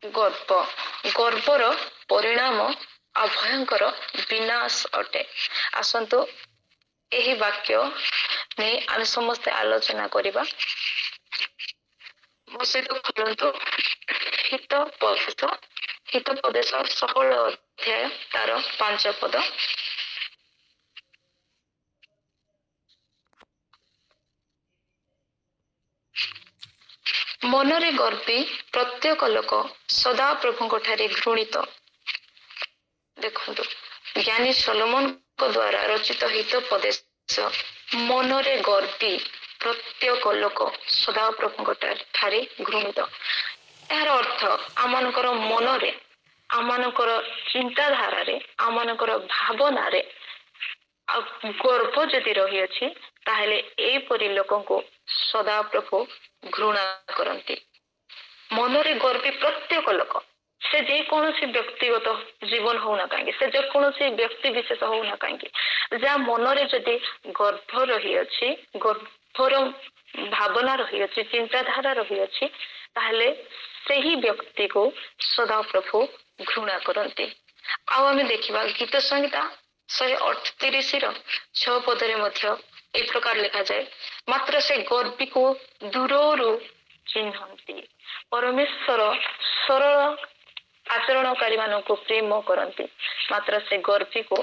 ଗର୍ବ ଗର୍ବର ପରିଣାମ ଅଭୟଙ୍କର ବିନାଶ ଅଟେ। ଆସନ୍ତୁ ଏହି ବାକ୍ୟ ନେଇ ଆମେ ସମସ୍ତେ ଆଲୋଚନା କରିବା। ମୋ ସହିତ ଖୋଲନ୍ତୁ ହିତୋପଦେଶ 16 ଅଧ୍ୟାୟ ତାର 5 ପଦ। ମନରେ ଗର୍ବୀ ପ୍ରତ୍ୟେକ ଲୋକ ସଦା ପ୍ରଭୁଙ୍କ ଠାରେ ଘୃଣିତ। ଦେଖନ୍ତୁ, ଜ୍ଞାନୀ ସଲୋମନଙ୍କ ଦ୍ୱାରା ରଚିତ ହିତୋପଦେଶ ମନରେ ଗର୍ବୀ ପ୍ରତ୍ୟେକ ଲୋକ ସଦା ପ୍ରଭୁଙ୍କ ଠାରେ ଘୃଣିତ। ଏହାର ଅର୍ଥ ଆମମାନଙ୍କର ମନରେ, ଆମମାନଙ୍କର ଚିନ୍ତାଧାରାରେ, ଆମମାନଙ୍କର ଭାବନାରେ ଆଉ ଗର୍ବ ଯଦି ରହିଅଛି ତାହେଲେ ଏହିପରି ଲୋକଙ୍କୁ ସଦାପ୍ରଭୁ ଘୃଣା କରନ୍ତି। ମନରେ ଗର୍ବୀ ପ୍ରତ୍ୟେକ ଲୋକ, ସେ ଯେକୌଣସି ବ୍ୟକ୍ତିଗତ ଜୀବନ ହଉନା କାହିଁକି, ସେ ଯେକୌଣସି ବ୍ୟକ୍ତି ବିଶେଷ ହଉନା କାହିଁକି, ଯାହା ମନରେ ଯଦି ଗର୍ବ ରହିଅଛି, ଗର୍ବର ଭାବନା ରହିଅଛି, ଚିନ୍ତାଧାରା ରହିଅଛି, ତାହେଲେ ସେହି ବ୍ୟକ୍ତିକୁ ସଦାପ୍ରଭୁ ଘୃଣା କରନ୍ତି। ଆଉ ଆମେ ଦେଖିବା ଗୀତ ସଂହିତା 138 ପଦରେ ମଧ୍ୟ এই ପ୍ରକାର ଲେଖାଯାଏ, ମାତ୍ର ସେ ଗର୍ବୀକୁ ଦୂରରୁ ଚିହ୍ନନ୍ତି। ପରମେଶ୍ୱର ସରଳ ଆଚରଣକାରୀ ମାନଙ୍କୁ ପ୍ରେମ କରନ୍ତି, ମାତ୍ର ସେ ଗର୍ବୀକୁ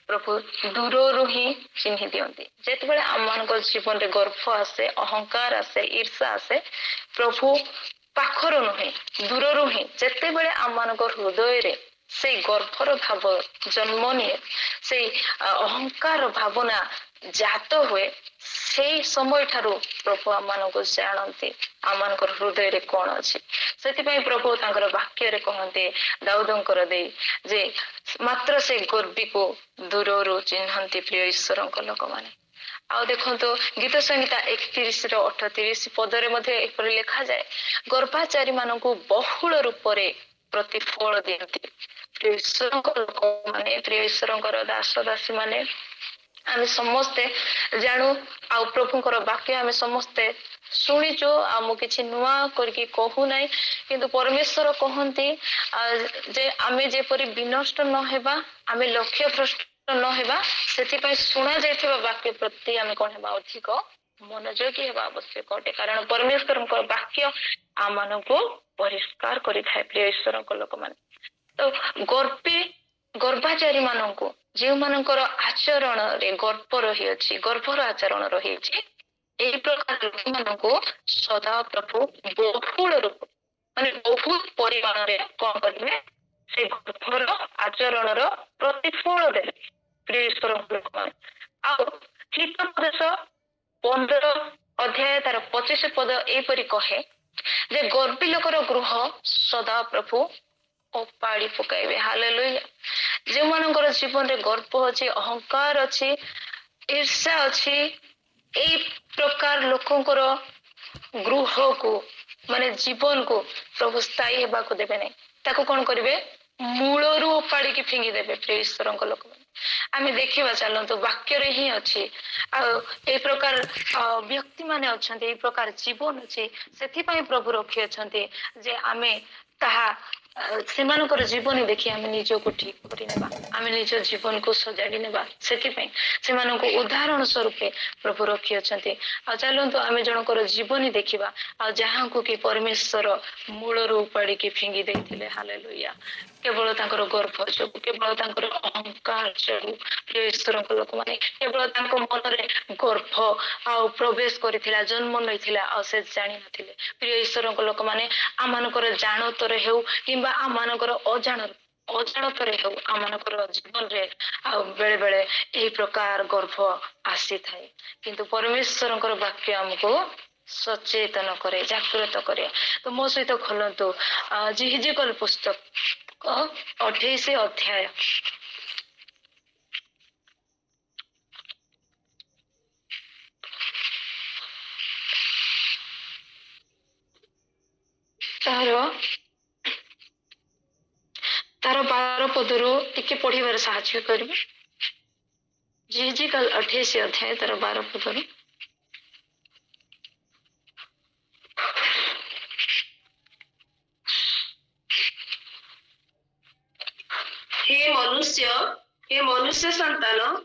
ପ୍ରଭୁ ଦୂରରୁ ହିଁ ଚିହ୍ନି ଦିଅନ୍ତି। ଯେତେବେଳେ ଆମମାନଙ୍କ ଜୀବନରେ ଗର୍ବ ଆସେ, ଅହଙ୍କାର ଆସେ, ଈର୍ଷା ଆସେ, ପ୍ରଭୁ ପାଖରୁ ନୁହେଁ ଦୂରରୁ ହିଁ ଯେତେବେଳେ ଆମମାନଙ୍କ ହୃଦୟରେ ସେଇ ଗର୍ବର ଭାବ ଜନ୍ମ ନିଏ, ସେଇ ଅହଙ୍କାର ଭାବନା ଜାତ ହୁଏ, ସେଇ ସମୟ ଠାରୁ ପ୍ରଭୁ ଆମମାନଙ୍କୁ ଜାଣନ୍ତି ଆମମାନଙ୍କର ହୃଦୟରେ କଣ ଅଛି। ସେଥିପାଇଁ ପ୍ରଭୁ ତାଙ୍କର ବାକ୍ୟରେ କହନ୍ତି ଦାଉଦଙ୍କର ଦେଇ ଯେ ମାତ୍ର ସେ ଗର୍ବୀକୁ ଦୂରରୁ ଚିହ୍ନନ୍ତି ପ୍ରିୟ ଈଶ୍ୱରଙ୍କ ଲୋକମାନେ। ଆଉ ଦେଖନ୍ତୁ ଗୀତ ସଂହିତା 31-38 ପଦରେ ମଧ୍ୟ ଏପରି ଲେଖାଯାଏ, ଗର୍ଭାଚାରୀ ମାନଙ୍କୁ ବହୁଳ ରୂପରେ ପ୍ରତିଫଳ ଦିଅନ୍ତି। ପ୍ରିୟ ଈଶ୍ୱରଙ୍କ ଲୋକମାନେ, ପ୍ରିୟ ଈଶ୍ୱରଙ୍କର ଦାସ ଦାସୀ ମାନେ, ଆମେ ସମସ୍ତେ ଜାଣୁ ଆଉ ପ୍ରଭୁଙ୍କର ବାକ୍ୟ ଆମେ ସମସ୍ତେ ଶୁଣିଛୁ। ଆଉ ମୁଁ କିଛି ନୂଆ କରିକି କହୁନାହିଁ, କିନ୍ତୁ ପରମେଶ୍ୱର କହନ୍ତି ଯେ ଆମେ ଯେପରି ବିନଷ୍ଟ ନ ହେବା, ଆମେ ଲକ୍ଷ୍ୟ ଭ୍ରଷ୍ଟ ନ ହେବା, ସେଥିପାଇଁ ଶୁଣା ଯାଇଥିବା ବାକ୍ୟ ପ୍ରତି ଆମେ କଣ ହେବା, ଅଧିକ ମନୋଯୋଗୀ ହେବା ଆବଶ୍ୟକ ଅଟେ। କାରଣ ପରମେଶ୍ୱରଙ୍କ ବାକ୍ୟ ଆମମାନଙ୍କୁ ପରିଷ୍କାର କରିଥାଏ। ପ୍ରିୟ ଈଶ୍ୱରଙ୍କ ଲୋକମାନେ, ତ ଗର୍ଭାଚାରୀ ମାନଙ୍କୁ, ଯେଉଁମାନଙ୍କର ଆଚରଣରେ ଗର୍ବ ରହିଅଛି, ଗର୍ଭର ଆଚରଣ ରହିଛି, ଏହି ପ୍ରକାର ଲୋକମାନଙ୍କୁ ସଦାପ୍ରଭୁ ବହୁଳ ରୂପ ମାନେ ବହୁତ ପରିମାଣରେ କଣ କରିବେ, ସେ ଗର୍ଭର ଆଚରଣର ପ୍ରତିଫଳ ଦେବେ ପ୍ରିୟ ଈଶ୍ୱରଙ୍କ ଲୋକମାନେ। ଆଉ ହିତୋପଦେଶ 15 ଅଧ୍ୟାୟ ତାର 25 ପଦ ଏହିପରି କହେ ଯେ ଗର୍ବୀ ଲୋକର ଗୃହ ସଦାପ୍ରଭୁ ଓପାଡ଼ି ପକାଇବେ। ହାଲେଲୁୟା। ଯେଉଁମାନଙ୍କର ଜୀବନରେ ଗର୍ବ ଅଛି, ଅହଙ୍କାର ଅଛି, ଈର୍ଷା ଅଛି, ଏଇ ପ୍ରକାର ଲୋକଙ୍କର ଗୃହକୁ ମାନେ ଜୀବନକୁ ପ୍ରଭୁ ସ୍ଥାୟୀ ହେବାକୁ ଦେବେ ନାହିଁ। ତାକୁ କଣ କରିବେ, ମୂଳରୁ ଓପାଡ଼ିକି ଫିଙ୍ଗି ଦେବେ ପ୍ରିୟ ଈଶ୍ୱରଙ୍କ ଲୋକମାନେ। ଆମେ ଦେଖିବା, ଚାଲନ୍ତୁ ବାକ୍ୟରେ ହିଁ ଅଛି। ଆଉ ଏଇ ପ୍ରକାର ବ୍ୟକ୍ତି ମାନେ ଅଛନ୍ତି, ଏଇ ପ୍ରକାର ଜୀବନ ଅଛି, ସେଥିପାଇଁ ପ୍ରଭୁ ରଖିଅଛନ୍ତି ଯେ ଆମେ ତାହା ସେମାନଙ୍କର ଜୀବନୀ ଦେଖି ଆମେ ନିଜକୁ ଠିକ କରିନେବା, ଆମେ ନିଜ ଜୀବନକୁ ସଜାଡ଼ି ନେବା। ସେଥିପାଇଁ ସେମାନଙ୍କୁ ଉଦାହରଣ ସ୍ୱରୂପ ପ୍ରଭୁ ରଖିଅଛନ୍ତି। ଆଉ ଚାଲନ୍ତୁ ଆମେ ଜଣଙ୍କର ଜୀବନୀ ଦେଖିବା, ଆଉ ଯାହାଙ୍କୁ କି ପରମେଶ୍ୱର ମୂଳରୁ ଉପାଡ଼ିକି ଫିଙ୍ଗି ଦେଇଥିଲେ। ହାଲେଲୁୟା। କେବଳ ତାଙ୍କର ଗର୍ବ ଯୋଗୁ, କେବଳ ତାଙ୍କର ଅହଙ୍କାର ଯୋଗୁ ପ୍ରିୟ ଈଶ୍ୱରଙ୍କ ଲୋକମାନେ, କେବଳ ତାଙ୍କ ମନରେ ଗର୍ବ ଆଉ ପ୍ରବେଶ କରିଥିଲା, ଜନ୍ମ ନେଇଥିଲା, ଆଉ ସେ ଜାଣିନଥିଲେ। ପ୍ରିୟ ଈଶ୍ୱରଙ୍କ ଲୋକମାନେ, ଆମମାନଙ୍କର ଜାଣତରେ ହେଉ କିମ୍ବା ଆମମାନଙ୍କର ଅଜାଣତରେ ହେଉ, ଆମମାନଙ୍କର ଜୀବନରେ ଆଉ ବେଳେ ବେଳେ ଏହି ପ୍ରକାର ଗର୍ବ ଆସିଥାଏ। କିନ୍ତୁ ପରମେଶ୍ୱରଙ୍କର ବାକ୍ୟ ଆମକୁ ସଚେତନ କରେ, ଜାଗ୍ରତ କରେ। ତ ମୋ ସହିତ ଖୋଲନ୍ତୁ ଜିହିଜିକଲ ପୁସ୍ତକ 28 ଅଧ୍ୟାୟ ତାର 12 ପଦରୁ ଟିକେ ପଢିବାରେ ସାହାଯ୍ୟ କରିବେ। ଜିହିଜିକଲ 28 ଅଧ୍ୟାୟ ତାର 12 ପଦରୁ। हे मनुष्य संतान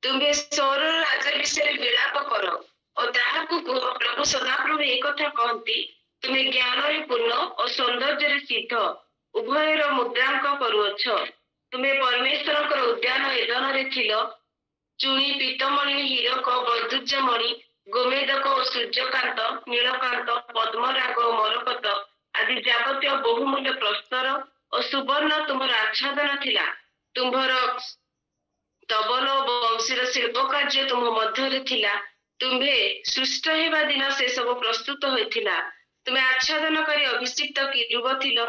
तुम्हें स्वर राजा विषय विलाप कर और ताहाकु कुह प्रभु सदाप्रभु एक कथा कहती तुम्हें ज्ञान रे पूर्ण और सौंदर्य रे सिद्ध उभयर मुद्रांक करुअछ तुम्हें परमेश्वर उद्यान एदन रे थिल चुणी पीतमणि हीरक वैदुर्यमणि गोमेदक और सूर्यकांत नीलकांत पद्मराग और मरकत आदि जावतीय बहुमूल्य प्रस्तर और सुवर्ण तुम्हार आच्छादन थिला तुम्हार तबल वंशीर शिल्प कार्य तुम मध्य थिला तुम्हे सृष्ट हेबा दिन से सब प्रस्तुत होइथिला तुम्हें आच्छादनकारी अभिषिक्त किरूब थिल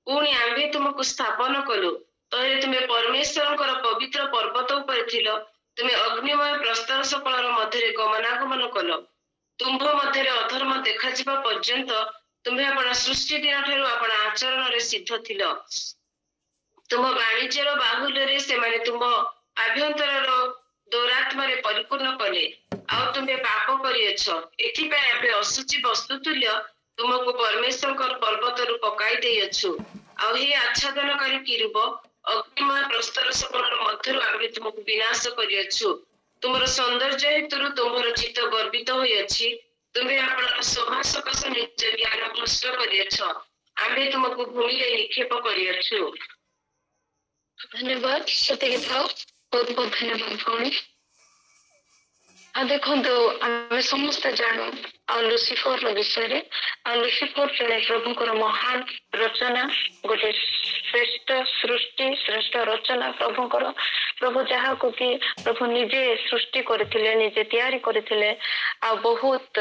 पुणी आम्भे तुमको स्थापन कलु तहे तुम्हें परमेश्वर पवित्र पर्वत उपर थिल तुम्हें अग्निमय प्रस्तर सकल मध्य गमनागमन कल तुम्भ मध्य अधर्म देखा पर्यंत तुम्हें आपण सृष्टि दिन ठारू आपण आचरण रे सिद्ध थिल तुम वाणिज्यर बाहुल्य से माने तुम आभ्यंतर दौरात्म परिपूर्ण कले आउ तुम्हें पाप करियछ एथिपाई आबे असुचि वस्तु तुल्य तुमको परमेश्वर पर्वत रु पकाई देयछु आउ हे आच्छादनकारी किरूब अग्निमय प्रस्तर सकल मध्य आबे तुमको विनाश करियछु तुमर सौंदर्य हेतु तुमर चित्त गर्वित होइछि तुम्हें आपण शोभा सकाश निज ज्ञान भ्रष्ट करियछ आबे तुमको भूमि रे निक्षेप करियछु। धन्यवाद सत्यके थाओ बहुत बहुत धन्यवाद भौणी। देखो आम समस्ते जानू लुसिफर विषय लुसिफर जड़े प्रभुंर महान रचना गोटे श्रेष्ठ सृष्टि श्रेष्ठ रचना प्रभुंर प्रभु जहाँ को कि प्रभु निजे सृष्टि करथिले निजे तैयारी करथिले आ बहुत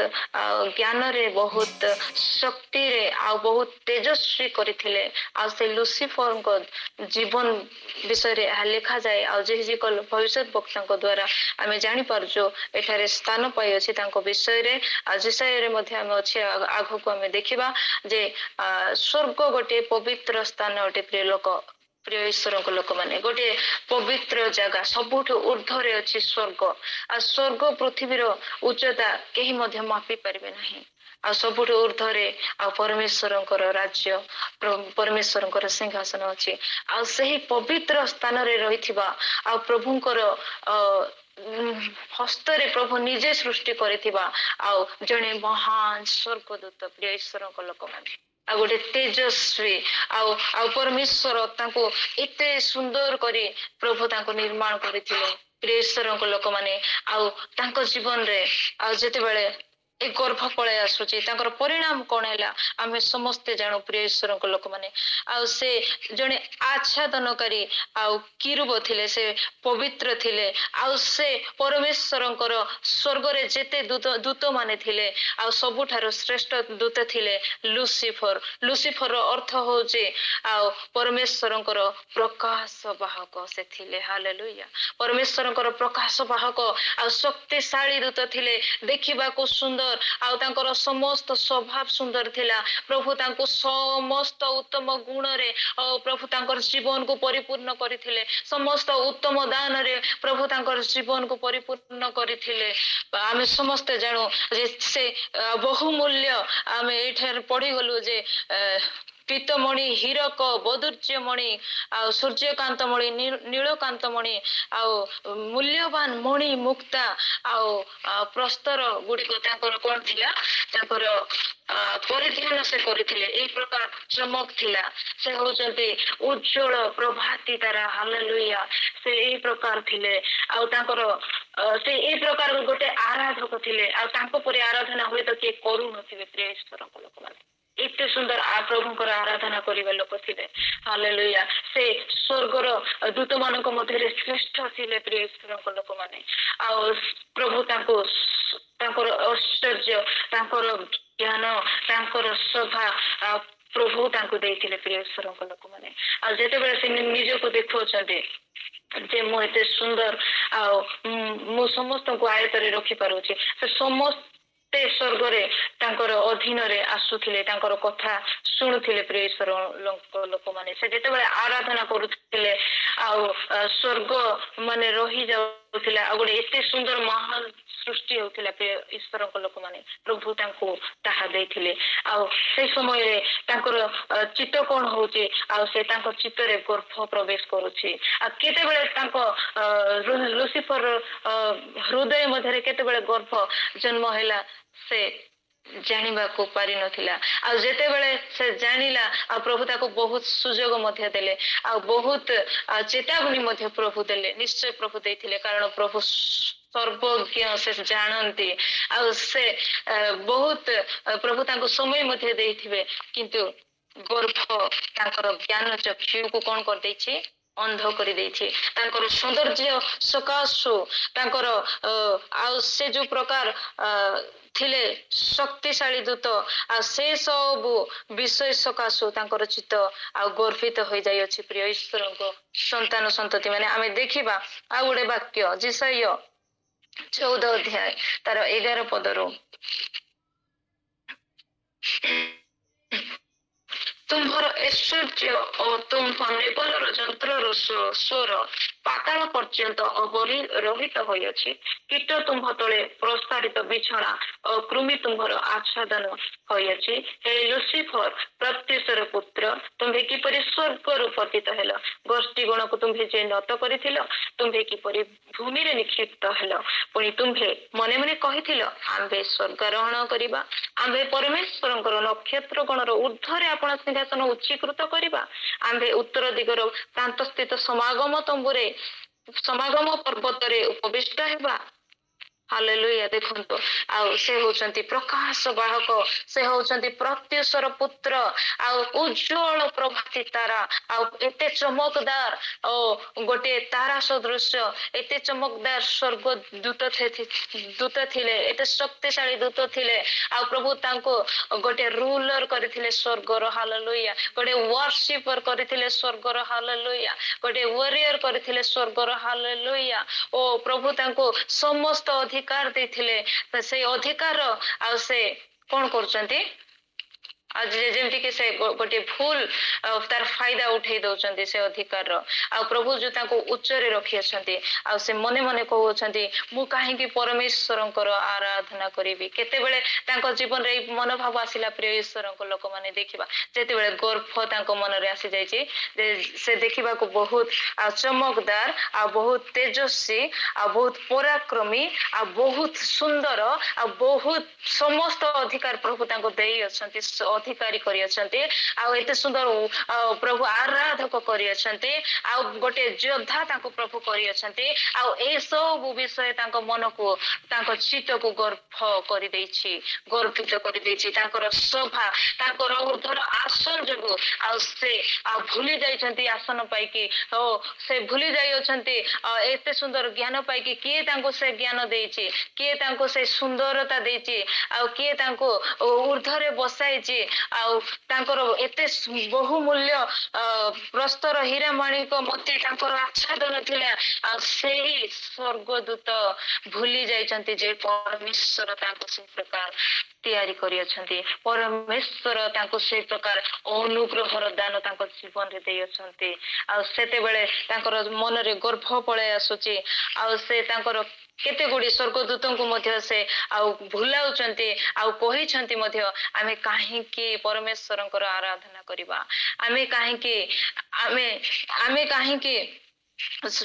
ज्ञान रे बहुत शक्ति रे आ बहुत तेजस्वी करथिले आ से लुसिफर को जीवन विषय रे लिखा जाए आ जे भविष्य वक्ता द्वारा आम जानी पारजो एठारे स्थान पाई अछि तांको विषय रे आज विषय रे मध्य आम अछि आगो को आम देखिबा जे स्वर्ग गोटे पवित्र स्थान अटे प्रिय लोक प्रिय ईश्वर को लोक माने गोटे पवित्र जगह सबुठ ऊर्ध्वरे अछि स्वर्ग आ स्वर्ग पृथ्वीर उच्चता केही मध्य मापी परिबे नाही आ सबुठ ऊर्ध्वरे आ परमेश्वरंकर राज्य परमेश्वरंकर सिंहासन अछि आ सही पवित्र स्थान रे रहिथिबा आ प्रभुंकर हस्तरे प्रभु निजे सृष्टि करिथिबा आ जणे महान स्वर्गदूत प्रिय ईश्वर को लोक माने आ गोटे तेजस्वी आ परमेश्वर तांको एते सुंदर करी प्रभु तांको निर्माण करथिले प्रिय ईश्वर को लोक माने आ तांको जीवन रे आ जेते बेले ए गर्भ पळे आसुची तांकर परिणाम कोन हैला आमे समस्ते जानू प्रिय ईश्वर को लोक माने आ से जणे आच्छादनकारी आ किरूब थिले से पवित्र थिले आ से परमेश्वरंकर स्वर्ग रे जेते दूत माने थिले आ सबुठारो श्रेष्ठ दूत थिले लुसिफर लुसिफर अर्थ होचे आ परमेश्वरंकर प्रकाश वाहक से थिले हालेलुया परमेश्वरंकर प्रकाश वाहक आ शक्तिशाली दूत थिले देखिबा को सुंदर आउ तांकर समस्त स्वभाव सुंदर थिला प्रभु तांको समस्त उत्तम गुण रे प्रभु तांकर जीवन को परिपूर्ण करिथिले समस्त उत्तम दान रे प्रभु तांकर जीवन को परिपूर्ण करिथिले आमे समस्त जानू जे से बहुमूल्य आमे एठार पढ़ी गलु जे पीतमणि हीरक वैदुर्यमणि आ सूर्यकांत मणि नीलकांत मणि आ मूल्यवान मणि मुक्ता आ प्रस्तर गुड़िक कौन थिला परिधान से करथिले एई प्रकार चमक थिला से होचंती उज्जवल प्रभाती तारा हालेलुया से एई प्रकार थिले आ तांकर से एई प्रकार गोटे आराधक थिले आ तांको परि आराधना होय तो के करू नथिबे प्रिय ईश्वर को लोक माने एते सुंदर प्रभुंकर आराधना करिबा लोक थिले हालेलुया से स्वर्गर दूत मानक मध्य श्रेष्ठ थिले प्रिय ईश्वर को लोक माने आ प्रभु तांको तांकर ऐश्वर्य तांकर ज्ञान तांकर शोभा प्रभु तांको देथिले प्रिय ईश्वर को लोक माने आ जेते बेले से निज को देखौछन्ते जे मो एते सुंदर आ मो समस्त को आयतरे रखि पारुछि से समस्त स्वर्ग रे तांकर अधीन रे आसुथिले तांकर कथा शुणुथिले प्रिय ईश्वर लोक माने से जेते बेले आराधना करूथिले स्वर्ग माने रही जाउथिला आ गोटे एते सुंदर महान सृष्टि होउथिला ईश्वर लोक माने प्रभु तांको ताहा देथिले आ से समय रे तांकर चित्त कोन होउची आ से तांको चित्त रे गर्भ प्रवेश करूची आ केते बेले तांको लुसिफर हृदय मध्यरे केते बेले गर्भ जन्म हैला से जानिबा को पारि नथिला आ जेते बेले से जानिला आ प्रभु ताको बहुत सुजोग मध्य देले आ बहुत चेतावनी मध्य प्रभु देले निश्चय प्रभु देथिले कारण प्रभु सर्वज्ञ से जानती आ से बहुत प्रभु ताको समय मध्य देथिबे किंतु गर्भ ताकर ज्ञान चक्षु को कोन कर दैछि अंध कर दैछि ताकर सौंदर्य सकाशु ताकर आ से जो प्रकार थिले शक्तिशाली दूत आ से सब विषय सकाशु तांकर चित्त आ गर्वित हो जाय अछि प्रिय ईश्वर को संतान संतति माने आमे देखिबा आ गोटे वाक्य जिसाय 14 अध्याय तार 11 पदरु तुम्हार ऐश्वर्य और तुम्ह नेबलर जंत्रर स्वर पाताल पर्यंत अवरोहित होइछि कीट तुम्ह तले प्रस्तारित बिछଣା और कृमि तुम्हार आच्छादन होइछि हे लुसिफर प्रत्युषर पुत्र तुम्हे किपरि स्वर्ग पतित हेल गोष्ठी गण को तुम्हे जे नत करिथिल तुम्हे किपरि भूमि रे निक्षिप्त हेल पुनी तुम्हे मने मने कहिथिल आम्भे स्वर्गारोहण करिबा आम्भे परमेश्वरंकर नक्षत्र गणर ऊर्ध्वरे आपण सिंहासन उच्चीकृत करिबा आम्भे उत्तर दिगर प्रांत स्थित समागम तंबुरे समागम पर्वत रे उपविष्ट हेबा हालेलुया देखंतो आ से होचंती प्रकाश वाहक से होचंती प्रत्युषर पुत्र आ उज्जवल प्रभाती तारा आ एते चमकदार ओ गोटे तारा सदृश एते चमकदार स्वर्ग दूत थिले एते शक्तिशाली दूत थिले आ प्रभु तांको गोटे रूलर करथिले स्वर्गर हालेलुया गोटे वर्शिपर करथिले स्वर्गर हालेलुया गोटे वॉरियर करथिले स्वर्गर हालेलुया ओ प्रभु तांको समस्त अधिकार देथिले से अधिकार आ से कोन करचंती आज जेमती कि से गोटे फूल तार फायदा उठे दउचंती से अधिकार आ प्रभु जो ताको उच्च रे रखि अछंती आ से मने मने कहउचंती मु काहे कि परमेश्वरंकर आराधना करिवि केते बेले ताको जीवन रे मनोभाव आसिला प्रिय ईश्वरंक लोक माने देखिबा जेते बेले गर्भ ताको मन रे आसी जायछि से देखिबा को बहुत चमकदार आ बहुत तेजस्वी आ बहुत पराक्रमी आ बहुत सुंदर आ बहुत समस्त अधिकार प्रभु ताको देई अछंती अधिकारी करि अछंती आ एते सुंदर प्रभु आराधक करि अछंती आ गोटे योद्धा ताको प्रभु करि अछंती आ ए सब विषय ताको मन को ताको चित्त को गर्भ करि दैछि गर्वित करि दैछि ताकर सभा ताकर ऊर्ध्वर आसन जगो आ से भूली जाइछंती आसन पाई कि ओ से भूली जाई अछंती एते सुंदर ज्ञान पाई कि के ताको से ज्ञान देछि के ताको से सुंदरता देछि आ के ताको ऊर्ध्वरे बसाइछि एते बहुमूल्य प्रस्तर हीरा माणिक मोती आच्छादन थिला से स्वर्गदूत भूली जाइछंती जे परमेश्वर ताको से प्रकार तैयारी करि अछंती परमेश्वर ताको से प्रकार अनुग्रहर दान ताको जीवन रे देई अछंती आ सेते बेले ताकर मन रे गर्भ पळे आसुची आ से ताकर केते गुडी स्वर्गदूतों को मध्य से भूलाउचंती कहिछंती मध्य आमे काहे कि परमेश्वरंकर आराधना करिबा आमे काहे कि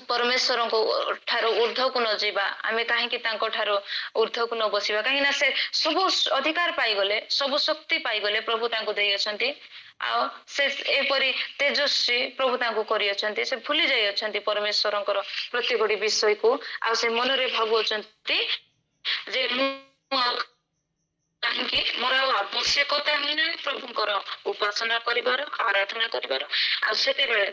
परमेश्वर को ठारो ऊर्ध्व को न जीवा आमे काहे कि तांको ठारो ऊर्ध्व को न बसिबा काहे ना से सब अधिकार पाई गले सब शक्ति पाई गले प्रभु तांको देई अछंती आ से एपरी तेजस्वी प्रभु तांको करि अछंती से भूली जाई अछंती परमेश्वरंकर प्रति गोडी विषय को आ से मन रे भाबु अछंती जे काहे मोर आवश्यकता ही ना प्रभुंकर उपासना करिवार आराधना करिवार आ सेते बेले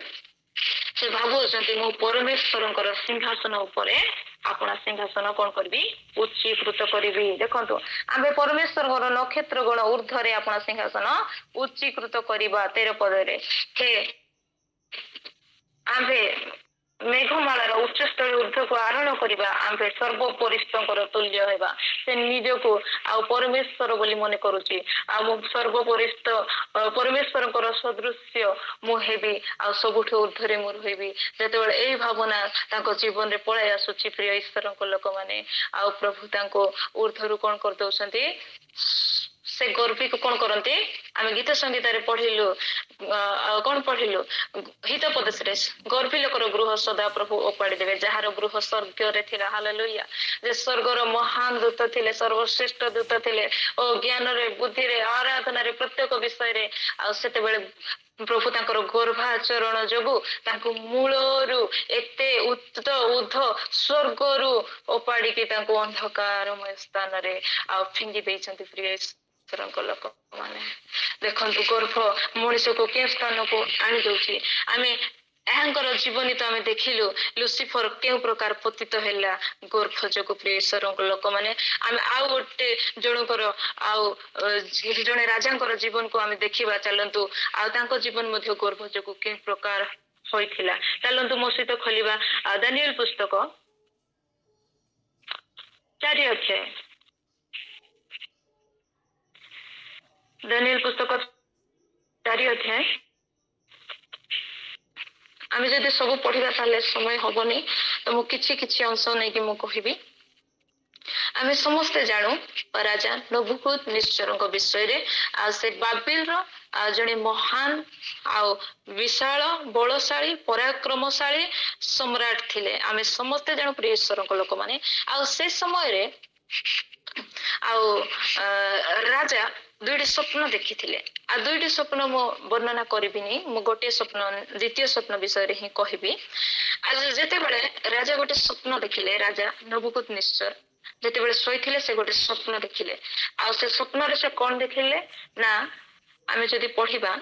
से भाबु अछंती मो परमेश्वरंकर सिंहासन उपरे आपण सिंहासन कोन करबी उच्चीकृत करबी देखंतु आमे परमेश्वरंकर नक्षत्र गण ऊर्ध्वरे आपण सिंहासन उच्चीकृत करिबा 13 पदरे हे आमे मेघमालार उच्चस्थल ऊर्ध्व को आरोहण करिबा आमे सर्वोपरिष्ठंकर तुल्य हेबा से निजको आ परमेश्वर बोली मन करूची आ मु सर्वपरिष्ठ परमेश्वरଙ୍କର सदृश्य मु हेबी आ सबुठु ऊर्ध्वरे मु रहिबी जेतेबेले एई भावना ताको जीवन रे पळाई आसुची प्रिय ईश्वरଙ୍କ ଲୋକମାନେ आ प्रभु ताको ऊर्ध्वरु कोन कर दउछंती से गर्वी को कौन करते आम गीत संगीत पढ़िलु कौन पढ़िलु हित पदश्रे गर्वी लोकर गृह सदा प्रभु ओपाड़ी देवे जार गृह स्वर्ग रे थिला हालेलुया जे स्वर्गर महान दूत थिले सर्वश्रेष्ठ दूत थिले ओ ज्ञान रे बुद्धि रे आराधना रे प्रत्येक विषय रे आ सेते बेले प्रभु तांकर गर्भाचरण जोगु तांको मूलरु एते उच्च उद्ध स्वर्गरु ओपाड़ी की तांको अंधकारमय स्थान रे आ फिंगी देइछंती प्रिय लोक माने देखंतु गर्भ मनुष्य को के स्थान को आनी दउची आमे एहंकर जीवनी तो आमे देखिलु लुसिफर के प्रकार पतित हैला गर्भ जोगु प्रिय लोक माने आमे आउ गोटे जनकर आउ जने राजांकर जीवन को आमे देखिबा चलंतु आ तांको जीवन मध्ये गर्भ जोगु के प्रकार होइथिला चलंतु मो सहित खोलिबा दानिएल पुस्तक 4 अध्याय दानिएल पुस्तक 4 अध्याय आमे जदि सब पढ़िबा ताले समय हबनी तो मु किछि किछि अंश नै कि मु कहिबी आमे समस्त जानू राजा नबुकदनेस्सरଙ୍କ विषय रे आ से बाबिल रो जने महान आ विशाल बलशाली पराक्रमशाली सम्राट थिले आमे समस्त जानू प्रिय ईश्वरଙ୍କ लोक माने आ से समय रे आ राजा दुईटी स्वप्न देखी आ दुईटी स्वप्न मो वर्णना करिबिनी मो गोटे स्वप्न द्वितीय स्वप्न विषय रे ही कहबी आज जेते बेले राजा गोटे स्वप्न देखिले राजा नबुकदनेस्सर जेते बेले सोइथिले से गोटे स्वप्न देखिले आ से स्वप्न रे से कोन देखिले ना आमे जदि पढ़िबा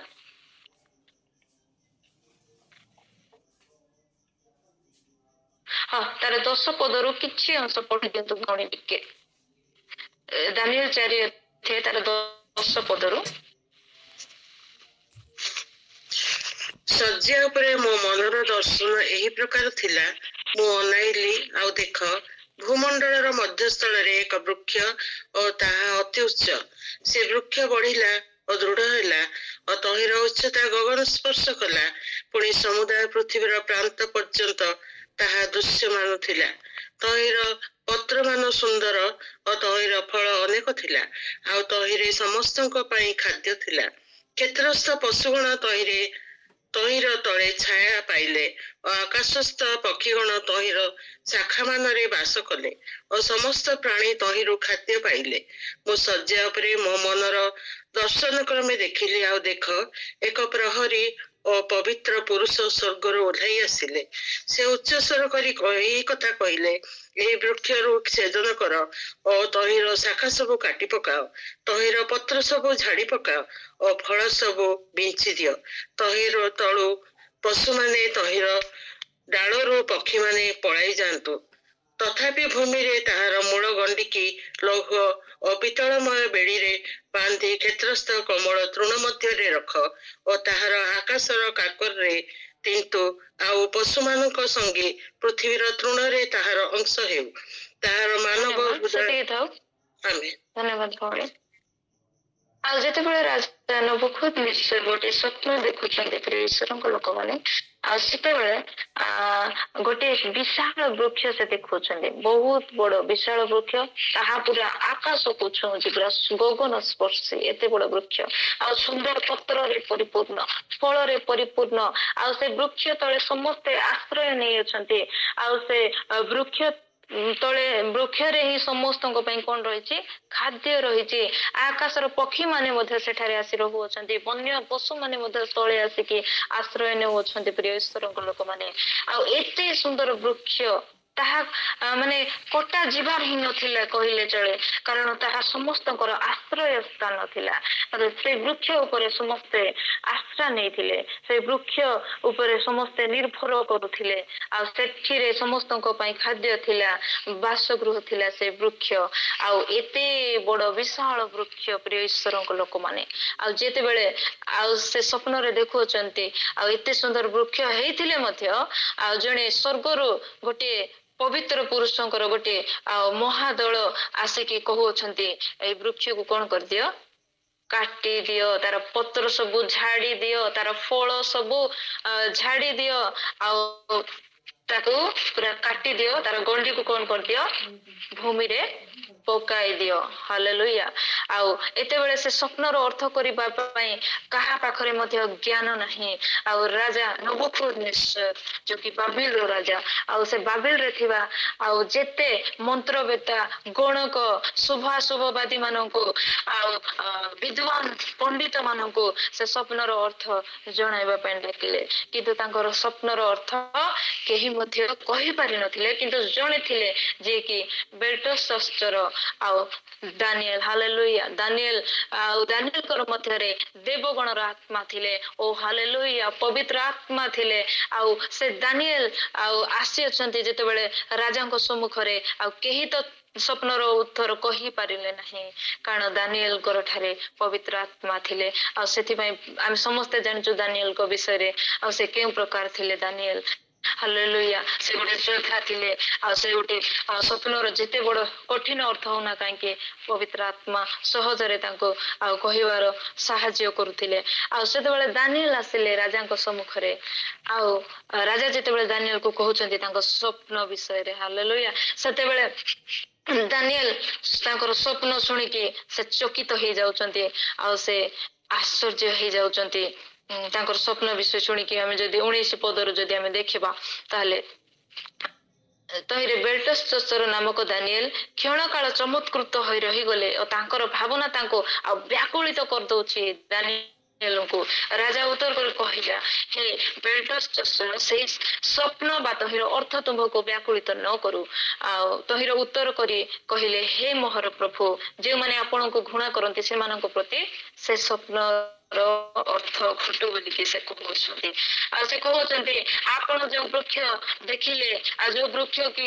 हाँ तार 10 पदरु किछि अंश पढ़ि दियंतु गणी टिके दानिएल 4 थे तार 10 पदरु सज्जा उपरे मो मनर दर्शन एही प्रकार थिला मु अनाइली आउ देख भूमंडलर मध्यस्थल रे एक वृक्ष और ताहा अति उच्च से वृक्ष बढ़िला और दृढ़ हैला और तहिर उच्चता गगन स्पर्श कला पुणी समुदाय पृथ्वीर प्रांत पर्यंत ताहा दृश्यमान थिला तहिर पत्र मान सुंदर और तहिर फल अनेक थिला आउ तहिरे समस्तଙ୍କ ପାଇଁ खाद्य थिला क्षेत्रस्थ पशुगण तहिर तले छाया पाइले और आकाशस्थ पक्षीगण तहिर शाखा मानरे वास कले और समस्त प्राणी तहिरु खाद्य पाइले मो सज्जा उपरे मो मनर दर्शन क्रमे देखिली आउ देख एक प्रहरी और पवित्र पुरुष स्वर्गर ओह्लाई आसिले से उच्च स्वर करी एही कथा कहिले एही वृक्षरु छेदन कर और तहिर शाखा सब काटी पकाओ तहिर पत्र सब झाड़ी पकाओ और फल सब बिंची दियो तहिर तळु पशु माने तहिर डालरू पक्षी माने पळाई जांतु तथापि भूमि रे ताहार मूल गंडिकी लौह और पितलमय बेड़ी रे बांधी क्षेत्रस्थ कमल तृण मध्य रे रख और ताहार आकाशर काकर रे किंतु आउ पशु मानक संगे पृथ्वीर तृण रे ताहार अंश हेउ ताहार मानव आमेन धन्यवाद भौणी आ जेते बेले राजा नबुकदनेस्सर गोटे स्वप्न देखुछन्ते प्रिय ईश्वरଙ୍କ ଲୋକମାନେ आ सेते बेले गोटे विशाल वृक्ष से देखुछन्ते बहुत बड़ विशाल वृक्ष ताहा पूरा आकाश को छुउछि पूरा गगन स्पर्शी एते बड़ वृक्ष आ सुंदर पत्र रे परिपूर्ण फल रे परिपूर्ण आ से वृक्ष तळे समस्त आश्रय नै अछन्ते आ से वृक्ष तले वृक्ष रे ही समस्त कौन रही खाद्य रही आकाशर पक्षी माने सेठारे आसी रहुअछन्ति वन्य पशु माने तले आसिकी आश्रय नेउछन्ति प्रिय ईश्वरଙ୍କ लोक माने आ एते सुंदर वृक्ष ताहा माने कटा जीवार ही नथिला कहिले चले कारण ताहा समस्तଙ୍କର आश्रय स्थान थिला से वृक्ष ऊपर समस्ते आश्रा नैथिले से वृक्ष ऊपर समस्ते निर्भर करुथिले आ सेठिरे समस्तଙ୍କ ପାଇଁ खाद्य थिला बासगृह थिला से वृक्ष आ एते बड़ विशाल वृक्ष प्रिय ईश्वरଙ୍କ लोक माने आ जेते बेले आ से स्वप्न रे देखुचंती आ एते सुंदर वृक्ष हेइथिले मध्य आ जणे स्वर्गरु गोटे ପବିତ୍ର ପୁରୁଷଙ୍କର ଗୋଟେ ମହାଦଳ ଆସିକି କହୁଅଛନ୍ତି ଏଇ ବୃକ୍ଷକୁ କଣ କରିଦିଅ, କାଟି ଦିଅ, ତାର ପତ୍ର ସବୁ ଝାଡି ଦିଅ, ତାର ଫଳ ସବୁ ଝାଡି ଦିଅ, ଆଉ ତାକୁ ପୁରା କାଟି ଦିଅ, ତାର ଗଣ୍ଡିକୁ କଣ କରିଦିଅ, ଭୂମିରେ ପକାଇ ଦିଅ। ହାଲେଲୁୟା। ଆଉ ଏତେବେଳେ ସେ ସ୍ୱପ୍ନର ଅର୍ଥ କରିବା ପାଇଁ କାହା ପାଖରେ ମଧ୍ୟ ଜ୍ଞାନ ନାହିଁ। ଆଉ ରାଜା ନବୁକଦନେସର ଯୋଉ କି ବାବିଲର ରାଜା, ଆଉ ସେ ବାବିଲରେ ଥିବା ଆଉ ଯେତେ ମନ୍ତ୍ରବେତା, ଗଣକ, ଶୁଭାଶୁଭବାଦୀ ମାନଙ୍କୁ ଆଉ ବିଦ୍ୱାନ ପଣ୍ଡିତ ମାନଙ୍କୁ ସେ ସ୍ୱପ୍ନର ଅର୍ଥ ଜଣାଇବା ପାଇଁ ଡାକିଲେ, କିନ୍ତୁ ତାଙ୍କର ସ୍ୱପ୍ନର ଅର୍ଥ କେହି ମଧ୍ୟ କହିପାରିନଥିଲେ। କିନ୍ତୁ ଜଣେ ଥିଲେ ଯିଏ କି ବେଲଟେଶାସ୍ତର ଆଉ ଦାନିଏଲ। ହାଲେଲୁୟା। ଦାନିଏଲ ଆଉ ଦାନିଏଲଙ୍କର ମଧ୍ୟରେ ଦେବଗଣର ଆତ୍ମା ଥିଲେ, ଓ ହାଲେଲୁୟା, ପବିତ୍ର ଆତ୍ମା ଥିଲେ। ଆଉ ସେ ଦାନିଏଲ ଆଉ ଆସିଅଛନ୍ତି ଯେତେବେଳେ ରାଜାଙ୍କ ସମ୍ମୁଖରେ, ଆଉ କେହି ତ ସ୍ୱପ୍ନର ଉତ୍ତର କହିପାରିଲେ ନାହିଁ, କାରଣ ଦାନିଏଲଙ୍କର ଠାରେ ପବିତ୍ର ଆତ୍ମା ଥିଲେ। ଆଉ ସେଥିପାଇଁ ଆମେ ସମସ୍ତେ ଜାଣିଛୁ ଦାନିଏଲଙ୍କ ବିଷୟରେ, ଆଉ ସେ କେଉଁ ପ୍ରକାର ଥିଲେ ଦାନିଏଲ। ହାଲେଲୁୟା। ସେ ଗୋଟେ ଯୋଦ୍ଧା ଥିଲେ, ଆଉ ସେ ଗୋଟେ ସ୍ୱପ୍ନର ଯେତେ ବଡ କଠିନ ଅର୍ଥ ହଉନା କାହିଁକି ପବିତ୍ର ଆତ୍ମା ସହଜରେ ତାଙ୍କୁ ଆଉ କହିବାର ସାହାଯ୍ୟ କରୁଥିଲେ। ଆଉ ସେତେବେଳେ ଦାନିଏଲ ଆସିଲେ ରାଜାଙ୍କ ସମ୍ମୁଖରେ, ଆଉ ରାଜା ଯେତେବେଳେ ଦାନିଏଲକୁ କହୁଛନ୍ତି ତାଙ୍କ ସ୍ୱପ୍ନ ବିଷୟରେ, ହାଲେଲୁୟା, ସେତେବେଳେ ଦାନିଏଲ ତାଙ୍କର ସ୍ୱପ୍ନ ଶୁଣିକି ସେ ଚକିତ ହେଇଯାଉଛନ୍ତି, ଆଉ ସେ ଆଶ୍ଚର୍ଯ୍ୟ ହେଇଯାଉଛନ୍ତି ତାଙ୍କର ସ୍ୱପ୍ନ ବିଷୟ ଶୁଣିକି। ଆମେ ଯଦି 19 ପଦରୁ ଯଦି ଆମେ ଦେଖିବା, ତାହେଲେ ତହିଁରେ ବେଲଟେଶାସ୍ତର ନାମକ ଦାନିଏଲ କ୍ଷଣକାଳ ଚମତ୍କୃତ ହୋଇ ରହିଗଲେ, ଓ ତାଙ୍କର ଭାବନା ତାଙ୍କୁ ଆଉ ବ୍ୟାକୁଳିତ କରିଦଉଛି ଦାନିଏଲଙ୍କୁ। ରାଜା ଉତ୍ତର କରି କହିଲା, ହେ ବେଲଟେଶାସ୍ତର, ସେଇ ସ୍ୱପ୍ନ ବା ତହିଁର ଅର୍ଥ ତୁମ୍ଭକୁ ବ୍ୟାକୁଳିତ ନ କରୁ। ଆଉ ତହିଁର ଉତ୍ତର କରି କହିଲେ, ହେ ମୋହର ପ୍ରଭୁ, ଯେଉଁମାନେ ଆପଣଙ୍କୁ ଘୃଣା କରନ୍ତି ସେମାନଙ୍କ ପ୍ରତି ସେ ସ୍ୱପ୍ନ ଅର୍ଥ ଘଟୁ ବୋଲିକି ସେ କହୁଛନ୍ତି। ଆଉ ସେ କହୁଛନ୍ତି, ଆପଣ ଯୋଉ ବୃକ୍ଷ ଦେଖିଲେ, ଆଉ ଯୋଉ ବୃକ୍ଷ କି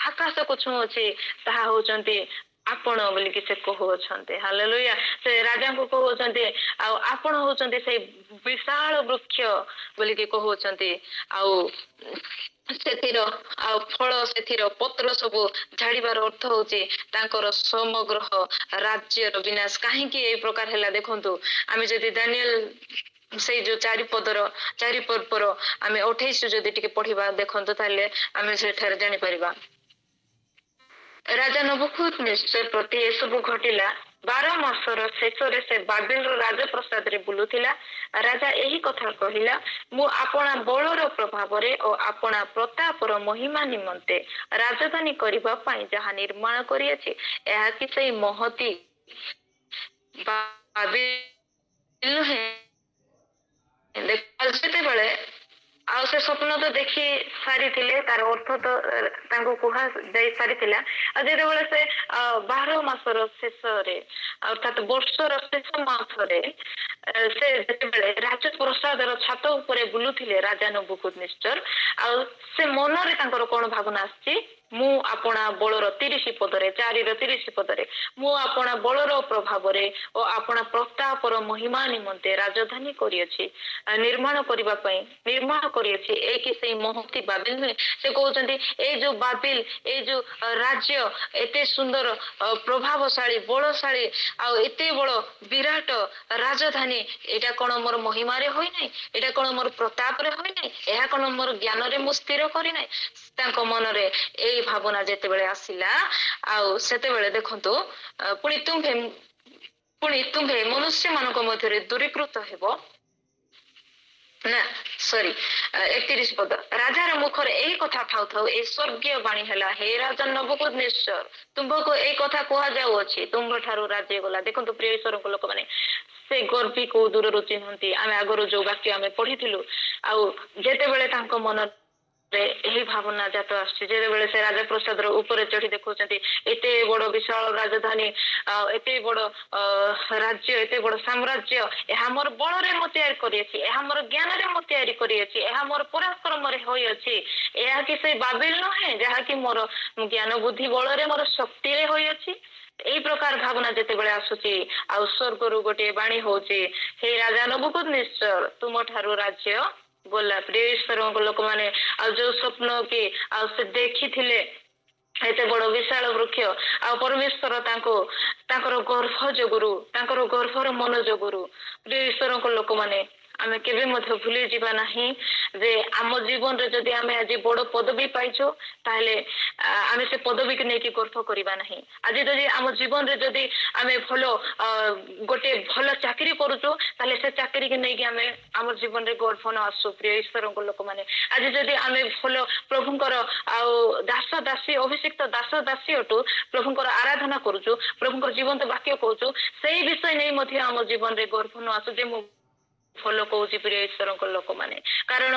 ଆକାଶକୁ ଛୁଉଁଛି, ତାହା ହଉଛନ୍ତି ଆପଣ ବୋଲିକି ସେ କହୁଅଛନ୍ତି। ହାଲେଲୁୟା। ସେ ରାଜାଙ୍କୁ କହୁଛନ୍ତି, ଆଉ ଆପଣ ହଉଛନ୍ତି ସେଇ ବିଶାଳ ବୃକ୍ଷ ବୋଲିକି କହୁଅଛନ୍ତି। ଆଉ ସେଥିର ଆଉ ଫଳ, ସେଥିର ପତ୍ର ସବୁ ଝାଡିବାର ଅର୍ଥ ହଉଛି ତାଙ୍କର ସମଗ୍ର ରାଜ୍ୟର ବିନାଶ। କାହିଁକି ଏଇ ପ୍ରକାର ହେଲା ଦେଖନ୍ତୁ, ଆମେ ଯଦି ଦାନିଏଲ ସେଇ ଯୋଉ ଚାରି ପର୍ବର ଆମେ 28 ଯଦି ଟିକେ ପଢିବା ଦେଖନ୍ତୁ, ତାହେଲେ ଆମେ ସେଠାରେ ଜାଣିପାରିବା ରାଜା ନବୁକଦନେସର ପ୍ରତି ଏସବୁ ଘଟିଲା 12 ମାସର ଶେଷରେ ସେ ବାବିଲର ରାଜପ୍ରସାଦରେ ବୁଲୁଥିଲା। ରାଜା ଏହି କଥା କହିଲା, ମୁଁ ଆପଣା ବଳର ପ୍ରଭାବରେ ଓ ଆପଣା ପ୍ରତାପର ମହିମା ନିମନ୍ତେ ରାଜଧାନୀ କରିବା ପାଇଁ ଯାହା ନିର୍ମାଣ କରିଅଛି, ଏହା କି ସେଇ ମହତୀ ବାବିଲ ନୁହେଁ? ଯେତେବେଳେ ଆଉ ସେ ସ୍ୱପ୍ନ ତ ଦେଖି ସାରିଥିଲେ, ତାର ଅର୍ଥ ତ ତାଙ୍କୁ କୁହାଯାଇ ସାରିଥିଲା। ଆଉ ଯେତେବେଳେ ସେ 12 ମାସର ଶେଷରେ, ଅର୍ଥାତ୍ ବର୍ଷର ଶେଷ ମାସରେ ସେ ଯେତେବେଳେ ରାଜପ୍ରସାଦର ଛାତ ଉପରେ ବୁଲୁଥିଲେ ରାଜା ନବୁକଦନେସର, ଆଉ ସେ ମନରେ ତାଙ୍କର କଣ ଭାବନା ଆସିଛି, ମୁଁ ଆପଣା ବଳର 30 ପଦରେ, 4ର 30 ପଦରେ, ମୁଁ ଆପଣା ବଳର ପ୍ରଭାବରେ ଓ ଆପଣା ପ୍ରତାପର ମହିମା ନିମନ୍ତେ ରାଜଧାନୀ କରିଅଛି, ନିର୍ମାଣ କରିବା ପାଇଁ ନିର୍ମାଣ କରିଅଛି, ଏଇ କି ସେଇ ମହତୀ ବାବିଲ ନୁହେଁ? ସେ କହୁଛନ୍ତି ଏଇ ଯୋଉ ବାବିଲ, ଏଇ ଯୋଉ ରାଜ୍ୟ ଏତେ ସୁନ୍ଦର, ପ୍ରଭାବଶାଳୀ, ବଳଶାଳୀ, ଆଉ ଏତେ ବଡ ବିରାଟ ରାଜଧାନୀ, ଏଇଟା କଣ ମୋର ମହିମାରେ ହୋଇନାହିଁ? ଏଇଟା କଣ ମୋର ପ୍ରତାପରେ ହୋଇନାହିଁ? ଏହା କଣ ମୋର ଜ୍ଞାନରେ ମୁଁ ସ୍ଥିର କରିନାହିଁ? ତାଙ୍କ ମନରେ ଏଇ ଭାବନା ଯେତେବେଳେ ଆସିଲା, ଆଉ ସେତେବେଳେ ଦେଖନ୍ତୁ, ପୁଣି ତୁମ୍ଭେ ମନୁଷ୍ୟ ମାନଙ୍କ ମଧ୍ୟରେ ଦୂରୀକୃତ ହେବ ନା, ସରି 31 ପଦ, ରାଜାର ମୁଖରେ ଏହି କଥା ଥାଉ ଥାଉ ଏ ସ୍ୱର୍ଗୀୟ ବାଣୀ ହେଲା, ହେ ରାଜା ନବୁକଦନେସର, ତୁମ୍ଭକୁ ଏଇ କଥା କୁହାଯାଉଅଛି, ତୁମ୍ଭ ଠାରୁ ରାଜ୍ୟ ଗଲା। ଦେଖନ୍ତୁ ପ୍ରିୟ ଈଶ୍ୱରଙ୍କ ଲୋକମାନେ, ସେ ଗର୍ବିକୁ ଦୂରରୁ ଚିହ୍ନନ୍ତି। ଆମେ ଆଗରୁ ଯୋଉ ବାକ୍ୟ ଆମେ ପଢିଥିଲୁ, ଆଉ ଯେତେବେଳେ ତାଙ୍କ ମନରେ ଏହି ଭାବନା ଜାତ ଆସୁଛି, ଯେତେବେଳେ ସେ ରାଜପ୍ରସାଦର ଉପରେ ଚଢି ଦେଖୁଛନ୍ତି ଏତେ ବଡ ବିଶାଳ ରାଜଧାନୀ, ଏତେ ବଡ ରାଜ୍ୟ, ଏତେ ବଡ ସାମ୍ରାଜ୍ୟ, ଏହା ମୋର ବଳରେ ମୁଁ ତିଆରି କରିଅଛି, ଏହା ମୋର ଜ୍ଞାନରେ ମୁଁ ତିଆରି କରିଅଛି, ଏହା ମୋର ପରାକ୍ରମରେ ହୋଇଅଛି, ଏହା କି ସେଇ ବାବିଲ ନୁହେଁ ଯାହାକି ମୋର ଜ୍ଞାନ ବୁଦ୍ଧି ବଳରେ, ମୋର ଶକ୍ତିରେ ହୋଇଅଛି। ଏଇ ପ୍ରକାର ଭାବନା ଯେତେବେଳେ ଆସୁଛି, ଆଉ ସ୍ୱର୍ଗରୁ ଗୋଟିଏ ବାଣୀ ହଉଛି, ହେ ରାଜା ନବୁକଦନେସର, ତୁମ ଠାରୁ ରାଜ୍ୟ ଗଲା ପ୍ରିୟ ଈଶ୍ୱରଙ୍କ ଲୋକମାନେ ଆଉ ଯୋଉ ସ୍ୱପ୍ନ କି ଆଉ ସେ ଦେଖିଥିଲେ ଏତେ ବଡ ବିଶାଳ ବୃକ୍ଷ ଆଉ ପରମେଶ୍ୱର ତାଙ୍କର ଗର୍ଭ ଯୋଗୁରୁ ତାଙ୍କର ଗର୍ଭର ମନ ଯୋଗୁରୁ ପ୍ରିୟ ଈଶ୍ୱରଙ୍କ ଲୋକମାନେ ଆମେ କେବେ ମଧ୍ୟ ଭୁଲି ଯିବା ନାହିଁ ଯେ ଆମ ଜୀବନରେ ଯଦି ଆମେ ଆଜି ବଡ ପଦବୀ ପାଇଛୁ ତାହେଲେ ଆମେ ସେ ପଦବୀକୁ ନେଇକି ଗର୍ବ କରିବା ନାହିଁ। ଆଜି ଯଦି ଆମ ଜୀବନରେ ଯଦି ଆମେ ଗୋଟେ ଭଲ ଚାକିରି କରୁଛୁ ତାହେଲେ ସେ ଚାକିରିକି ନେଇକି ଆମେ ଆମ ଜୀବନରେ ଗର୍ବ ନ ଆସୁ ପ୍ରିୟ ଈଶ୍ୱରଙ୍କ ଲୋକମାନେ। ଆଜି ଯଦି ଆମେ ଭଲ ପ୍ରଭୁଙ୍କର ଆଉ ଦାସ ଦାସୀ ଅଭିଷିକ୍ତ ଦାସ ଦାସୀ ଅଟୁ ପ୍ରଭୁଙ୍କର ଆରାଧନା କରୁଛୁ ପ୍ରଭୁଙ୍କର ଜୀବନ୍ତ ବାକ୍ୟ କହୁଛୁ ସେଇ ବିଷୟ ନେଇ ମଧ୍ୟ ଆମ ଜୀବନରେ ଗର୍ବ ନ ଆସୁ ଯେ ମୁଁ ଭଲ କହୁଛି ପ୍ରିୟ ଈଶ୍ୱରଙ୍କ ଲୋକମାନେ। କାରଣ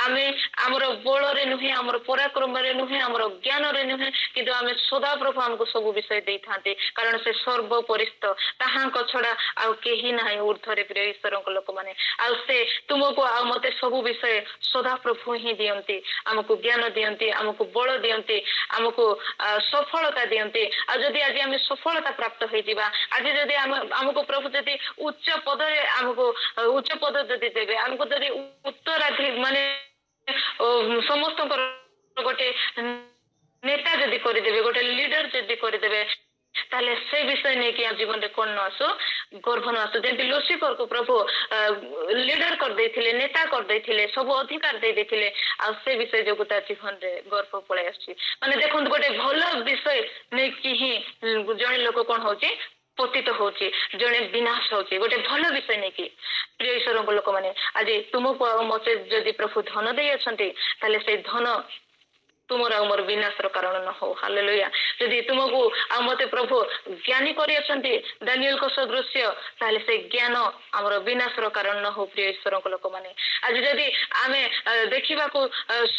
ଆମେ ଆମର ବଳରେ ନୁହେଁ ଆମର ପରାକ୍ରମରେ ନୁହେଁ ଆମର ଜ୍ଞାନରେ ନୁହେଁ କିନ୍ତୁ ଆମେ ସଦାପ୍ରଭୁ ଆମକୁ ସବୁ ବିଷୟ ଦେଇଥାନ୍ତି କାରଣ ସେ ସର୍ବପରିସ୍ଥ ତାହାଙ୍କ ଛଡା ଆଉ କେହି ନାହିଁ ଉର୍ଦ୍ଧ୍ୱରେ ପ୍ରିୟ ଈଶ୍ୱରଙ୍କ ଲୋକମାନେ। ଆଉ ସେ ତୁମକୁ ଆଉ ମତେ ସବୁ ବିଷୟ ସଦାପ୍ରଭୁ ହିଁ ଦିଅନ୍ତି ଆମକୁ ଜ୍ଞାନ ଦିଅନ୍ତି ଆମକୁ ବଳ ଦିଅନ୍ତି ଆମକୁ ସଫଳତା ଦିଅନ୍ତି। ଆଉ ଯଦି ଆଜି ଆମେ ସଫଳତା ପ୍ରାପ୍ତ ହେଇଯିବା ଆଜି ଯଦି ଆମକୁ ପ୍ରଭୁ ଯଦି ଉଚ୍ଚ ପଦରେ ଆମକୁ ଉଚ୍ଚ ପଦ ଯଦି ଦେବେ ଆମକୁ ଯଦି ଉତ୍ତରାଧି ମାନେ ସମସ୍ତଙ୍କର ଗୋଟେ ନେତା ଯଦି କରିଦେବେ ଗୋଟେ ଲିଡର ଯଦି କରିଦେବେ ତାହେଲେ ସେ ବିଷୟ ନେଇକି ଆମ ଜୀବନରେ କଣ ନ ଆସୁ ଗର୍ବ ନ ଆସୁ। ଯେମିତି ଲୁସିଫରକୁ ପ୍ରଭୁ ଲିଡର କରିଦେଇଥିଲେ ନେତା କରିଦେଇଥିଲେ ସବୁ ଅଧିକାର ଦେଇଥିଲେ ଆଉ ସେ ବିଷୟ ଯୋଗୁ ତା ଜୀବନରେ ଗର୍ବ ପଳେଇ ଆସୁଛି। ମାନେ ଦେଖନ୍ତୁ ଗୋଟେ ଭଲ ବିଷୟ ନେଇକି ହିଁ ଜଣେ ଲୋକ କଣ ହଉଛି ପତିତ ହଉଛି ଜଣେ ବିନାଶ ହଉଛି ଗୋଟେ ଭଲ ବିଷୟ ନେଇକି। ପ୍ରିୟ ଈଶ୍ୱରଙ୍କ ଲୋକମାନେ ଆଜି ତୁମକୁ ଆଉ ମତେ ଯଦି ପ୍ରଭୁ ଧନ ଦେଇ ଅଛନ୍ତି ତାହେଲେ ସେଇ ଧନ ତୁମର ଆଉ ମୋର ବିନାଶର କାରଣ ନ ହଉ। ହାଲେଲୁୟା। ଯଦି ତୁମକୁ ଆଉ ମତେ ପ୍ରଭୁ ଜ୍ଞାନୀ କରିଅଛନ୍ତି ଦାନିଏଲଙ୍କ ସଦୃଶ୍ୟ ତାହେଲେ ସେ ଜ୍ଞାନ ଆମର ବିନାଶର କାରଣ ନ ହଉ ପ୍ରିୟ ଈଶ୍ୱରଙ୍କ ଲୋକମାନେ। ଆଜି ଯଦି ଆମେ ଦେଖିବାକୁ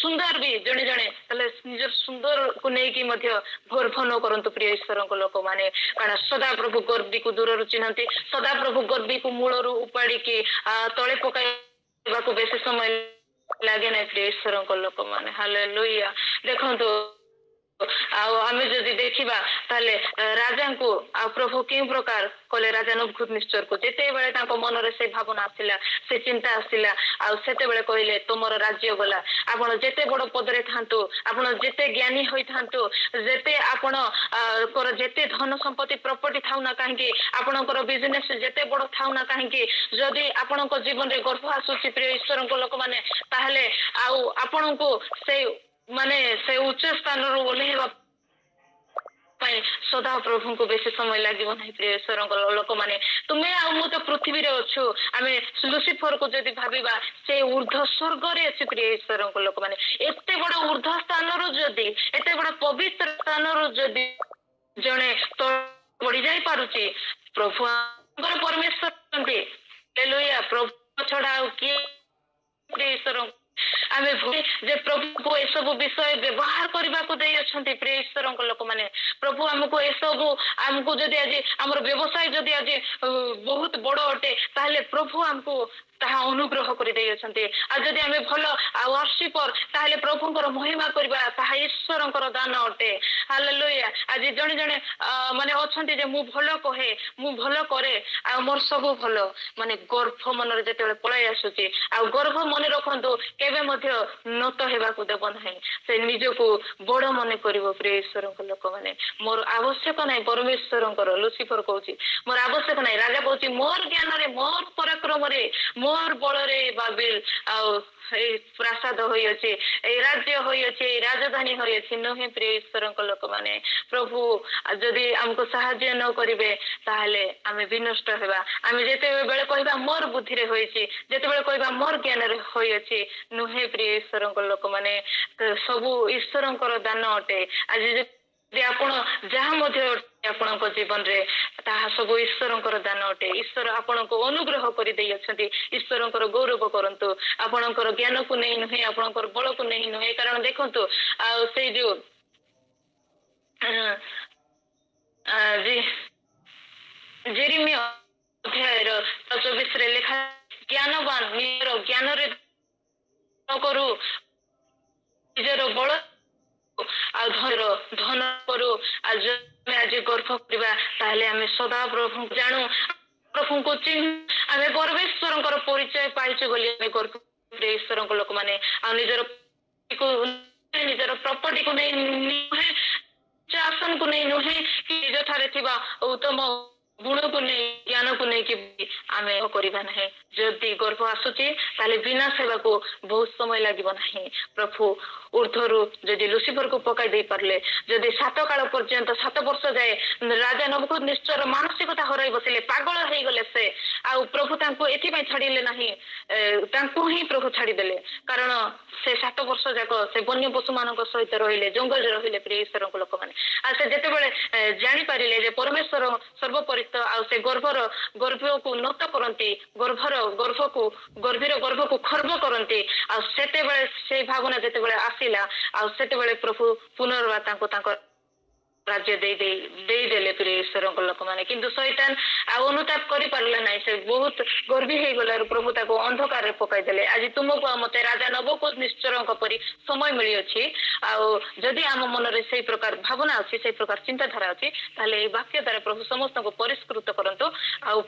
ସୁନ୍ଦର ବି ଜଣେ ଜଣେ ତାହେଲେ ନିଜର ସୁନ୍ଦରକୁ ନେଇକି ମଧ୍ୟ ଗର୍ବ ନ କରନ୍ତୁ ପ୍ରିୟ ଈଶ୍ୱରଙ୍କ ଲୋକମାନେ। କାରଣ ସଦାପ୍ରଭୁ ଗର୍ବିକୁ ଦୂରରୁ ଚିହ୍ନନ୍ତି ସଦାପ୍ରଭୁ ଗର୍ବିକୁ ମୂଳରୁ ଉପାଡ଼ିକି ତଳେ ପକାଇବାକୁ ବେଶୀ ସମୟ ଲାଗେ ନାହିଁ ପ୍ରିୟ ଈଶ୍ୱରଙ୍କ ଲୋକମାନେ। ହାଲେଲୁୟା। ଦେଖନ୍ତୁ ଆଉ ଆମେ ଯଦି ଦେଖିବା ତାହେଲେ ରାଜାଙ୍କୁ ଆଉ ପ୍ରଭୁ କେଉଁ ପ୍ରକାର କଲେ ରାଜା ନବୁକଦ୍ନେସ୍ୱରକୁ ଯେତେବେଳେ ତାଙ୍କ ମନରେ ସେ ଭାବନା ଆସିଲା ସେ ଚିନ୍ତା ଆସିଲା ଆଉ ସେତେବେଳେ କହିଲେ ତୁମର ରାଜ୍ୟ ଗଲା ଆପଣ ଯେତେ ବଡ ପଦରେ ଥାନ୍ତୁ ଆପଣ ଯେତେ ଜ୍ଞାନୀ ହୋଇଥାନ୍ତୁ ଯେତେ ଆପଣଙ୍କର ଯେତେ ଧନ ସମ୍ପତ୍ତି ପ୍ରପର୍ଟି ଥାଉ ନା କାହିଁକି ଆପଣଙ୍କର ବିଜନେସ ଯେତେ ବଡ ଥାଉ ନା କାହିଁକି ଯଦି ଆପଣଙ୍କ ଜୀବନରେ ଗର୍ବ ଆସୁଛି ପ୍ରିୟ ଈଶ୍ୱରଙ୍କ ଲୋକମାନେ ତାହେଲେ ଆଉ ଆପଣଙ୍କୁ ସେ ଉଚ୍ଚ ସ୍ଥାନରୁ ଓହ୍ଲେଇବା ପାଇଁ ସଦା ପ୍ରଭୁଙ୍କୁ ବେଶୀ ସମୟ ଲାଗିବ ନାହିଁ ପ୍ରିୟ ଈଶ୍ୱରଙ୍କ ଲୋକମାନେ। ତୁମେ ଆଉ ମୁଁ ତ ପୃଥିବୀରେ ଅଛୁ ଆମେ ଲୁସିଫରକୁ ଯଦି ଭାବିବା ସେ ଉର୍ଦ୍ଧ୍ୱ ସ୍ୱର୍ଗରେ ଅଛି ପ୍ରିୟ ଈଶ୍ୱରଙ୍କ ଲୋକମାନେ। ଏତେ ବଡ ଉର୍ଦ୍ଧ୍ୱ ସ୍ଥାନରୁ ଯଦି ଏତେ ବଡ ପବିତ୍ର ସ୍ଥାନରୁ ଯଦି ଜଣେ ବଢି ଯାଇ ପାରୁଛି ପ୍ରଭୁ ଆମର ପରମେଶ୍ୱର ହାଲେଲୁୟା। ପ୍ରଭୁ ଛଡା ଆଉ କିଏ ପ୍ରିୟ ଈଶ୍ୱର ଆମେ ଯେ ପ୍ରଭୁଙ୍କୁ ଏସବୁ ବିଷୟ ବ୍ୟବହାର କରିବାକୁ ଦେଇ ଅଛନ୍ତି ପ୍ରିୟ ଈଶ୍ୱରଙ୍କ ଲୋକମାନେ। ପ୍ରଭୁ ଆମକୁ ଯଦି ଆଜି ଆମର ବ୍ୟବସାୟ ଯଦି ଆଜି ବହୁତ ବଡ ଅଟେ ତାହେଲେ ପ୍ରଭୁ ଆମକୁ ତାହା ଅନୁଗ୍ରହ କରି ଦେଇଅଛନ୍ତି। ଆଉ ଯଦି ଆମେ ଭଲ ୱାର୍ସିପର ତାହେଲେ ପ୍ରଭୁଙ୍କର ମହିମା କରିବା ତାହା ଈଶ୍ୱରଙ୍କର ଦାନ ଅଟେ। ହାଲେଲୁୟା। ଆଜି ଜଣେ ଜଣେ ମାନେ ଅଛନ୍ତି ଯେ ମୁଁ ଭଲ କହେ ମୁଁ ଭଲ କରେ ଆଉ ମୋର ସବୁ ଭଲ ମାନେ ଗର୍ଭ ମନରେ ଯେତେବେଳେ ପଳାଇ ଆସୁଛି ଆଉ ଗର୍ଭ ମନେ ରଖନ୍ତୁ କେବେ ମଧ୍ୟ ନତ ହେବାକୁ ଦେବ ନାହିଁ। ସେ ନିଜକୁ ବଡ ମନେ କରିବ ପ୍ରିୟ ଈଶ୍ୱରଙ୍କ ଲୋକମାନେ। ମୋର ଆବଶ୍ୟକ ନାହିଁ ପରମେଶ୍ୱରଙ୍କର ଲୁସିଫର କହୁଛି ମୋର ଆବଶ୍ୟକ ନାହିଁ ରାଜା କହୁଛି ମୋର ଜ୍ଞାନରେ ମୋର ପରାକ୍ରମରେ ମୋର ବଳରେ ବାବିଲ ଆଉ ଏଇ ପ୍ରାସାଦ ହୋଇଅଛି ଏଇ ରାଜ୍ୟ ହୋଇଅଛି ଏଇ ରାଜଧାନୀ ହୋଇଅଛି ନୁହେଁ ପ୍ରିୟ ଈଶ୍ୱରଙ୍କ ଲୋକମାନେ। ପ୍ରଭୁ ଯଦି ଆମକୁ ସାହାଯ୍ୟ ନ କରିବେ ତାହେଲେ ଆମେ ବିନଷ୍ଟ ହେବା। ଆମେ ଯେତେବେଳେ କହିବା ମୋର ବୁଦ୍ଧିରେ ହୋଇଛି ଯେତେବେଳେ କହିବା ମୋର ଜ୍ଞାନରେ ହୋଇଅଛି ନୁହେଁ ପ୍ରିୟ ଈଶ୍ୱରଙ୍କ ଲୋକମାନେ। ସବୁ ଈଶ୍ୱରଙ୍କର ଦାନ ଅଟେ। ଆଜି ଯଦି ଆପଣ ଯାହା ମଧ୍ୟ ଆପଣଙ୍କ ଜୀବନରେ ତାହା ସବୁ ଈଶ୍ୱରଙ୍କର ଦାନ ଅଟେ। ଈଶ୍ୱର ଆପଣଙ୍କୁ ଅନୁଗ୍ରହ କରି ଦେଇ ଅଛନ୍ତି ଈଶ୍ୱରଙ୍କର ଗୌରବ କରନ୍ତୁ ଆପଣଙ୍କର ଜ୍ଞାନକୁ ନେଇ ନୁହେଁ ଆପଣଙ୍କର ବଳକୁ ନେଇ ନୁହେଁ। କାରଣ ଦେଖନ୍ତୁ ଆଉ ସେଇ ଯୋଉ ଜେରେମିୟା ଅଧ୍ୟାୟର 24ରେ ଲେଖା ଜ୍ଞାନବାନ ନିଜର ଜ୍ଞାନରେ କରୁ ନିଜର ବଳ ଆଉ ଧନ କରୁ ଆଉ ଯଦି ଆଜି ଗର୍ବ କରିବା ତାହେଲେ ଆମେ ସଦା ପ୍ରଭୁଙ୍କୁ ଜାଣୁ ପ୍ରଭୁଙ୍କୁ ଚିହ୍ନୁ ଆମେ ପରମେଶ୍ୱରଙ୍କର ପରିଚୟ ପାଇଛୁ ବୋଲି ଆମେ ଗର୍ବ प्रिय ईश्वर लोक मैंने निजर प्रॉपर्टी को नहीं नुहे आसन को नहीं नुहे कि निज ठारे थिबा उत्तम गुण को नहीं ज्ञान को नहीं कि आमे करबा नहीं जदि गर्भ आसुची ताले बिना सेवा को बहुत समय लागिबो नहीं प्रभु ऊर्ध्वरु जदि लुसिफर को पकाई दे पारले जदि 7 काल पर्यंत 7 वर्ष जाए राजा नबुकदनेस्सर मानसिकता हराई बसिले पागल हो गले से आ प्रभु तांको एथि पय छाडिले नहीं तांको ही प्रभु छाडी देले कारण से 7 वर्ष जाक से वन्य पशु मानक सहित रहिले जंगल रे रहिले प्रिय ईश्वर को लोक माने आ से जेते बेले जानि पारिले जे परमेश्वर सर्वपरित आ से गर्भ को नत करंती गर्भ को खर्ब करंती आ सेते बेले से भावना जेते बेले आसिला आ सेते बेले प्रभु पुनर्वा तांको राज्य देले प्रिय ईश्वर लोक मैंने किंतु शैतान अनुताप करि पारले नहीं से बहुत गर्वी हो गलार प्रभु ताको अंधकार रे पकाई देले आज तुमको मते राजा नबुकदनेस्सर परी समय मिली अछि आ जदि आम मन रे से प्रकार भावना अछि से प्रकार चिंताधारा अछि ताले ए वाक्य द्वारा प्रभु समस्त को परिष्कृत करंतु आ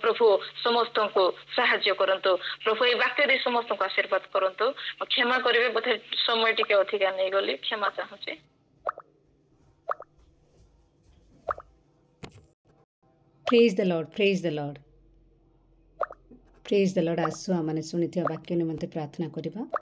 प्रभु समस्त को सहाय्य करंतु प्रभु ए वाक्य दे समस्त को आशीर्वाद करंतु क्षमा करिवे बोधे समय टिके अधिका नै गली क्षमा चाहूची praise the lord praise the lord praise the lord आसु आम शुणी वाक्य निमंते प्रार्थना करिबा।